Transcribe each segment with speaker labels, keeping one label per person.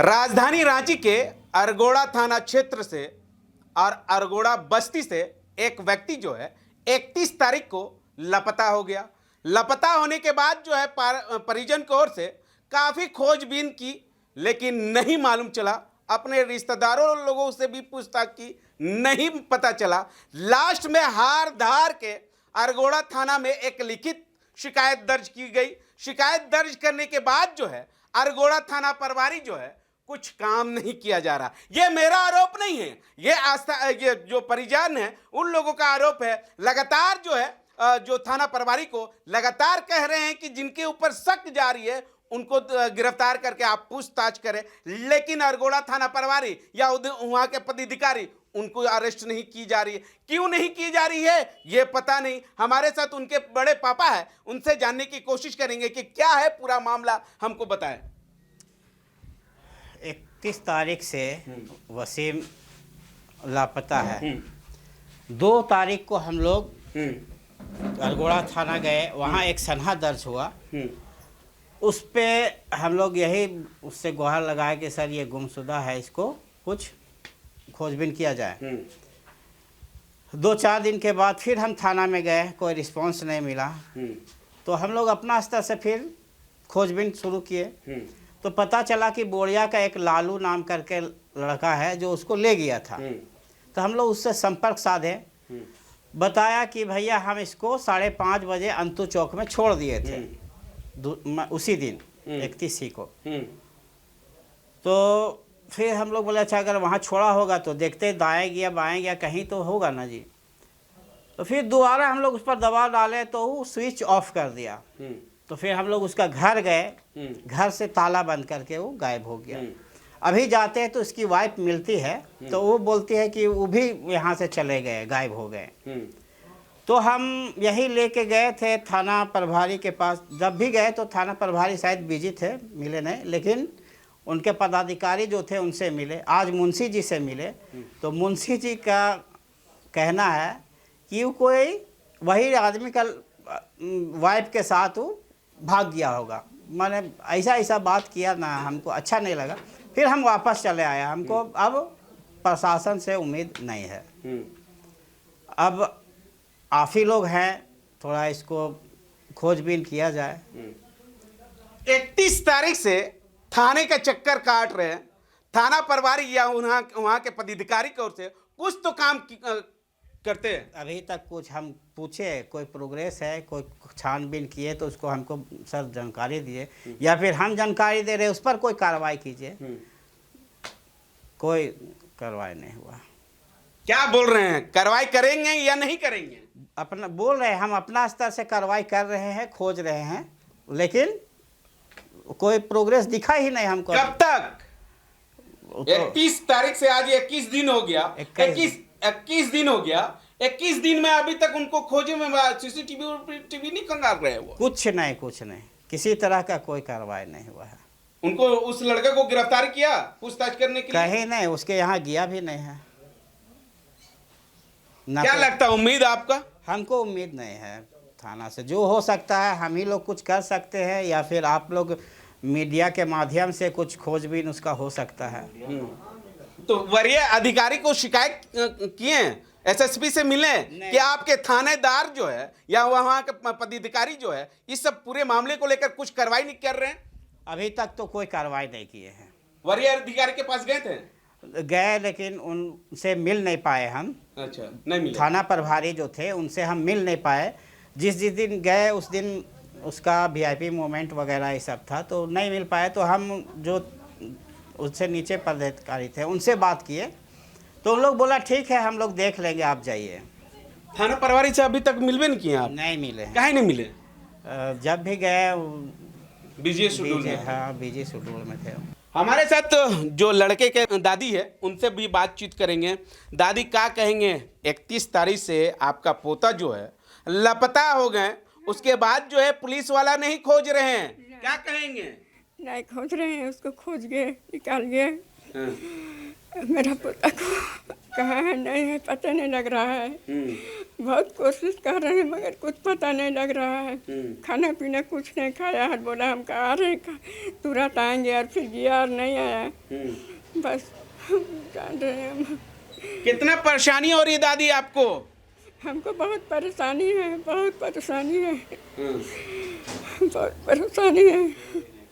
Speaker 1: राजधानी रांची के अरगोड़ा थाना क्षेत्र से और अरगोड़ा बस्ती से एक व्यक्ति जो है 31 तारीख को लापता हो गया। लापता होने के बाद जो है परिजन की ओर से काफ़ी खोजबीन की, लेकिन नहीं मालूम चला। अपने रिश्तेदारों और लोगों से भी पूछताछ की, नहीं पता चला। लास्ट में हार धार के अरगोड़ा थाना में एक लिखित शिकायत दर्ज की गई। शिकायत दर्ज करने के बाद जो है अरगोड़ा थाना प्रभारी जो है कुछ काम नहीं किया जा रहा। ये मेरा आरोप नहीं है, ये जो परिजन है उन लोगों का आरोप है। लगातार जो है जो थाना प्रभारी को लगातार कह रहे हैं कि जिनके ऊपर शक जारी है उनको गिरफ्तार करके आप पूछताछ करें, लेकिन अरगोड़ा थाना प्रभारी या वहां के पदाधिकारी उनको अरेस्ट नहीं की जा रही है। क्यों नहीं की जा रही है ये पता नहीं। हमारे साथ उनके बड़े पापा है, उनसे जानने की कोशिश करेंगे कि क्या है पूरा मामला, हमको बताएं।
Speaker 2: 31 तारीख से वसीम लापता है। 2 तारीख को हम लोग अरगोड़ा थाना गए, वहाँ एक सनहा दर्ज हुआ। उस पे हम लोग यही उससे गुहार लगाए कि सर ये गुमशुदा है, इसको कुछ खोजबीन किया जाए। 2-4 दिन के बाद फिर हम थाना में गए, कोई रिस्पांस नहीं मिला। तो हम लोग अपना स्तर से फिर खोजबीन शुरू किए। तो पता चला कि बोरिया का एक लालू नाम करके लड़का है जो उसको ले गया था। तो हम लोग उससे संपर्क साधे, बताया कि भैया हम इसको 5:30 बजे अंतु चौक में छोड़ दिए थे उसी दिन 31 को। तो फिर हम लोग बोले अच्छा अगर वहाँ छोड़ा होगा तो देखते दाएं गया बाएं गया कहीं तो होगा ना जी। तो फिर दोबारा हम लोग उस पर दबाव डाले तो वो स्विच ऑफ कर दिया। तो फिर हम लोग उसका घर गए, घर से ताला बंद करके वो गायब हो गया। अभी जाते हैं तो उसकी वाइफ मिलती है तो वो बोलती है कि वो भी यहाँ से चले गए, गायब हो गए। तो हम यही लेके गए थे थाना प्रभारी के पास। जब भी गए तो थाना प्रभारी शायद बिजी थे, मिले नहीं, लेकिन उनके पदाधिकारी जो थे उनसे मिले। आज मुंशी जी से मिले तो मुंशी जी का कहना है कि वो कोई वही आदमी का वाइफ के साथ वो भाग गया होगा। मैंने ऐसा बात किया ना, हमको अच्छा नहीं लगा। फिर हम वापस चले आए। हमको अब प्रशासन से उम्मीद नहीं है। अब आप ही लोग हैं, थोड़ा इसको खोजबीन किया जाए।
Speaker 1: 31 तारीख से थाने का चक्कर काट रहे हैं। थाना प्रभारी या वहाँ के पदाधिकारी की ओर से कुछ तो काम करते हैं।
Speaker 2: अभी तक कुछ हम पूछे, कोई प्रोग्रेस है, कोई छानबीन किए तो उसको हमको सर जानकारी दिए, या फिर हम जानकारी दे रहे उस पर कोई कार्रवाई कीजिए। कोई कार्रवाई नहीं हुआ।
Speaker 1: क्या बोल रहे हैं, कार्रवाई करेंगे या नहीं करेंगे?
Speaker 2: अपना बोल रहे हैं, हम अपना स्तर से कार्रवाई कर रहे हैं, खोज रहे हैं, लेकिन कोई प्रोग्रेस दिखा ही नहीं हमको।
Speaker 1: कब तक? 31 तारीख से आज 21 दिन हो गया। 21 दिन हो गया। 21 दिन में अभी तक उनको खोजे में सीसीटीवी नहीं खंगाल रहे हैं वो।
Speaker 2: कुछ नहीं, किसी तरह का कोई कार्रवाई नहीं हुआ है।
Speaker 1: उनको उस लड़के को गिरफ्तार किया पूछताछ करने के लिए?
Speaker 2: कहीं नहीं, उसके यहाँ गया भी नहीं है।
Speaker 1: क्या लगता है, उम्मीद आपका?
Speaker 2: हमको उम्मीद नहीं है थाना से। जो हो सकता है हम ही लोग कुछ कर सकते हैं, या फिर आप लोग मीडिया के माध्यम से कुछ खोजबीन उसका हो सकता है।
Speaker 1: तो वरीय अधिकारी को शिकायत किए, एसएसपी से मिले कि आपके थानेदार जो है या वहाँ के पदाधिकारी जो है इस सब पूरे मामले को लेकर कुछ कार्रवाई नहीं कर रहे हैं?
Speaker 2: अभी तक तो कोई कार्रवाई नहीं किए हैं।
Speaker 1: वरीय अधिकारी के पास गए थे?
Speaker 2: गए, लेकिन उनसे मिल नहीं पाए हम।
Speaker 1: अच्छा, नहीं मिले।
Speaker 2: थाना प्रभारी जो थे उनसे हम मिल नहीं पाए। जिस दिन गए उस दिन उसका वीआईपी मोमेंट वगैरह ये सब था तो नहीं मिल पाए। तो हम जो उससे नीचे पदाधिकारी थे उनसे बात किए तो उन लोग बोला ठीक है हम लोग देख लेंगे, आप जाइए।
Speaker 1: थाना प्रभारी से अभी तक मिलवे नहीं किए आप?
Speaker 2: नहीं मिले।
Speaker 1: काहे नहीं मिले?
Speaker 2: जब भी गए
Speaker 1: बिजी शेड्यूल में।
Speaker 2: हाँ, बिजी शेड्यूल में थे।
Speaker 1: हमारे साथ जो लड़के के दादी है उनसे भी बातचीत करेंगे। दादी क्या कहेंगे? 31 तारीख से आपका पोता जो है लापता हो गए, उसके बाद जो है पुलिस वाला नहीं खोज रहे हैं, क्या कहेंगे?
Speaker 3: नहीं खोज रहे हैं, उसको खोज गए, निकाल गए। मेरा पोता को कहाँ है नहीं है पता नहीं लग रहा है। बहुत कोशिश कर रहे हैं मगर कुछ पता नहीं लग रहा है। खाना पीना कुछ नहीं खाया है, बोला हम आ रहे हैं तुरंत आएंगे और फिर गया और नहीं आया। बस जान रहे हैं हम।
Speaker 1: कितना परेशानी हो रही है दादी आपको?
Speaker 3: हमको बहुत परेशानी है, बहुत परेशानी है, बहुत परेशानी है।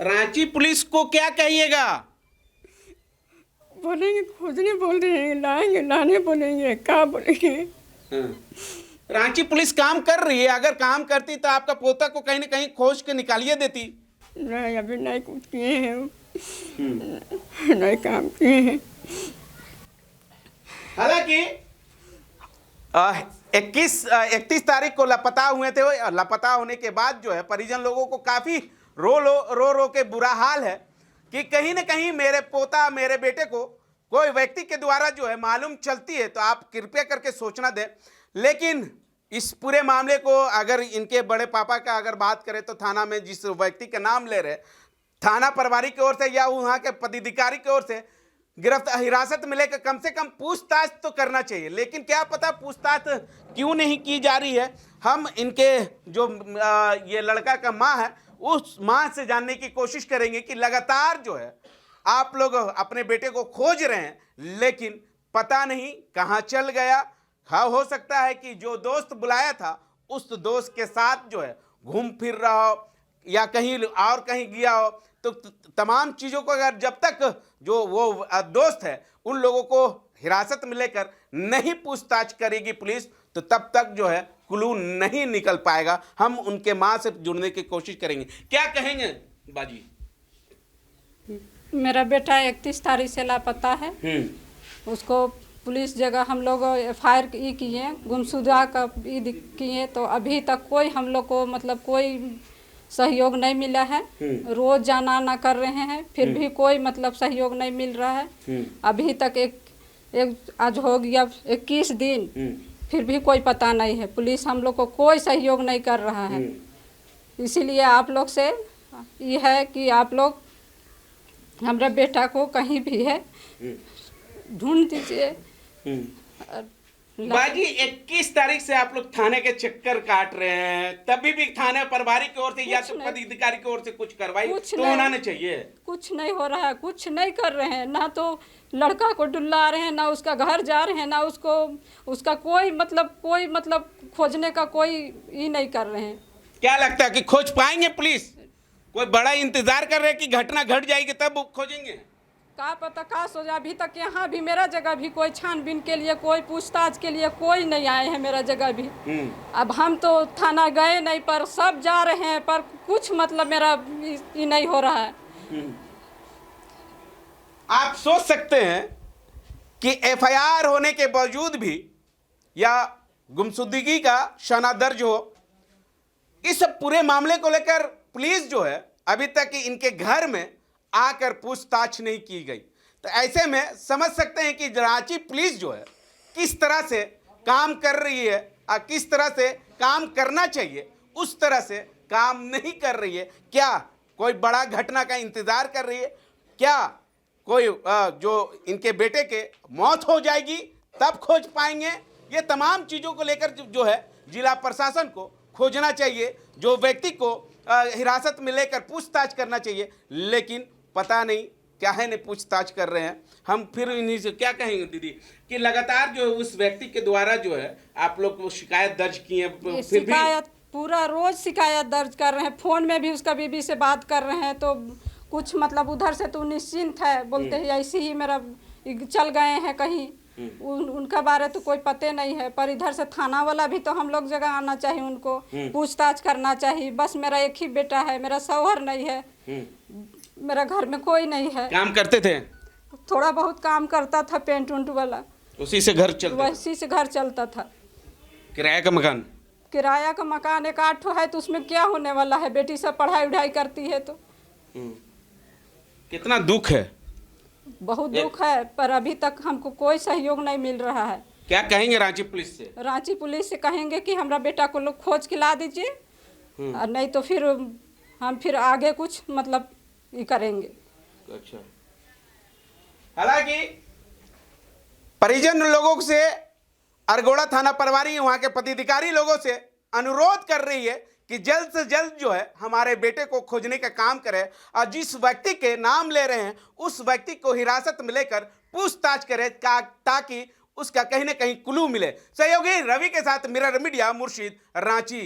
Speaker 1: रांची पुलिस को क्या कहिएगा?
Speaker 3: बोलेंगे खोजने बोल रहे हैं, लाएंगे लाने बोलेंगे, क्या बोलेंगे।
Speaker 1: रांची पुलिस काम कर रही है, अगर काम करती तो आपका पोता को कहीं ना कहीं खोज के निकालिए देती।
Speaker 3: नहीं अभी नहीं कुछ किए हैं, नहीं काम किए हैं।
Speaker 1: हालांकि 31 तारीख को लापता हुए थे। लापता होने के बाद जो है परिजन लोगों को काफ़ी रो के बुरा हाल है कि कहीं ना कहीं मेरे पोता मेरे बेटे को कोई व्यक्ति के द्वारा जो है मालूम चलती है तो आप कृपया करके सोचना दें। लेकिन इस पूरे मामले को अगर इनके बड़े पापा का अगर बात करें तो थाना में जिस व्यक्ति का नाम ले रहे, थाना प्रभारी की ओर से या वहाँ के पदाधिकारी की ओर से गिरफ्तार हिरासत में लेकर कम से कम पूछताछ तो करना चाहिए। लेकिन क्या पता पूछताछ क्यों नहीं की जा रही है। हम इनके जो ये लड़का का माँ है उस माँ से जानने की कोशिश करेंगे कि लगातार जो है आप लोग अपने बेटे को खोज रहे हैं, लेकिन पता नहीं कहाँ चल गया। हाँ, हो सकता है कि जो दोस्त बुलाया था उस दोस्त के साथ जो है घूम फिर रहा हो या कहीं और कहीं गया हो। तो तमाम चीज़ों को अगर जब तक जो वो दोस्त है उन लोगों को हिरासत में लेकर नहीं पूछताछ करेगी पुलिस तो तब तक जो है क्लू नहीं निकल पाएगा। हम उनके माँ से जुड़ने की कोशिश करेंगे। क्या कहेंगे बाजी?
Speaker 4: मेरा बेटा 31 तारीख से लापता है। उसको पुलिस जगह हम लोग FIR किए, गुमशुदा का किए, तो अभी तक कोई हम लोग को मतलब कोई सहयोग नहीं मिला है। रोज जाना आना कर रहे हैं फिर भी कोई मतलब सहयोग नहीं मिल रहा है। अभी तक एक आज हो गया 21 दिन, फिर भी कोई पता नहीं है। पुलिस हम लोग को कोई सहयोग नहीं कर रहा है। इसीलिए आप लोग से ये है कि आप लोग हमारा बेटा को कहीं भी है ढूंढ दीजिए।
Speaker 1: बाजी 21 तारीख से आप लोग थाने के चक्कर काट रहे हैं, तभी भी थाने प्रभारी की ओर से या तो पदाधिकारी की ओर से कुछ कार्रवाई तो होना चाहिए।
Speaker 4: कुछ नहीं हो रहा है, कुछ नहीं कर रहे हैं। ना तो लड़का को डुला रहे हैं, ना उसका घर जा रहे हैं, ना उसका कोई मतलब खोजने का कोई ये नहीं कर रहे हैं।
Speaker 1: क्या लगता है कि खोज पाएंगे पुलिस? कोई बड़ा इंतजार कर रहे हैं कि घटना घट जाएगी तब खोजेंगे?
Speaker 4: का पता का सोचा। अभी तक यहाँ भी मेरा जगह भी कोई छानबीन के लिए कोई पूछताछ के लिए कोई नहीं आए हैं मेरा जगह भी। अब हम तो थाना गए नहीं पर सब जा रहे हैं पर कुछ मतलब मेरा ये नहीं हो रहा है।
Speaker 1: आप सोच सकते हैं कि FIR होने के बावजूद भी या गुमशुदगी का शना दर्ज हो, इस पूरे मामले को लेकर पुलिस जो है अभी तक इनके घर में आकर पूछताछ नहीं की गई। तो ऐसे में समझ सकते हैं कि रांची पुलिस जो है किस तरह से काम कर रही है और किस तरह से काम करना चाहिए उस तरह से काम नहीं कर रही है। क्या कोई बड़ा घटना का इंतजार कर रही है? क्या कोई जो इनके बेटे के मौत हो जाएगी तब खोज पाएंगे? ये तमाम चीज़ों को लेकर जो है जिला प्रशासन को खोजना चाहिए, जो व्यक्ति को हिरासत में लेकर पूछताछ करना चाहिए। लेकिन पता नहीं क्या है नहीं पूछताछ कर रहे हैं। हम फिर इन्हीं से क्या कहेंगे दीदी कि लगातार जो उस व्यक्ति के द्वारा जो है आप लोग को शिकायत दर्ज की है, फिर
Speaker 4: शिकायत पूरा रोज शिकायत दर्ज कर रहे हैं। फोन में भी उसका बीबी से बात कर रहे हैं तो कुछ मतलब उधर से तो निश्चिंत है, बोलते हैं ऐसे ही मेरा चल गए हैं कहीं, उनका बारे तो कोई पते नहीं है। पर इधर से थाना वाला भी तो हम लोग जगह आना चाहिए, उनको पूछताछ करना चाहिए। बस मेरा एक ही बेटा है, मेरा शौहर नहीं है, मेरा घर में कोई नहीं है।
Speaker 1: काम करते थे?
Speaker 4: थोड़ा बहुत काम करता था, पेंट उंट वाला,
Speaker 1: उसी से घर चलता?
Speaker 4: वैसी से घर चलता था।
Speaker 1: किराया का मकान?
Speaker 4: किराया का मकान 1 है तो उसमें क्या होने वाला है। बेटी सब पढ़ाई उढ़ाई करती है तो
Speaker 1: कितना दुख है,
Speaker 4: बहुत दुख है। पर अभी तक हमको कोई सहयोग नहीं मिल रहा है।
Speaker 1: क्या कहेंगे रांची पुलिस से?
Speaker 4: रांची पुलिस से कहेंगे कि हमारा बेटा को लोग खोज के ला दीजिए, और नहीं तो फिर हम फिर आगे कुछ मतलब ये करेंगे।
Speaker 1: अच्छा, हालांकि परिजन लोगों से अरगोड़ा थाना प्रभारी वहां के पदाधिकारी लोगों से अनुरोध कर रही है कि जल्द से जल्द जो है हमारे बेटे को खोजने का काम करें और जिस व्यक्ति के नाम ले रहे हैं उस व्यक्ति को हिरासत में लेकर पूछताछ करें ताकि उसका कहीं ना कहीं क्लू मिले। सहयोगी रवि के साथ मिरर मीडिया, मुर्शिद, रांची।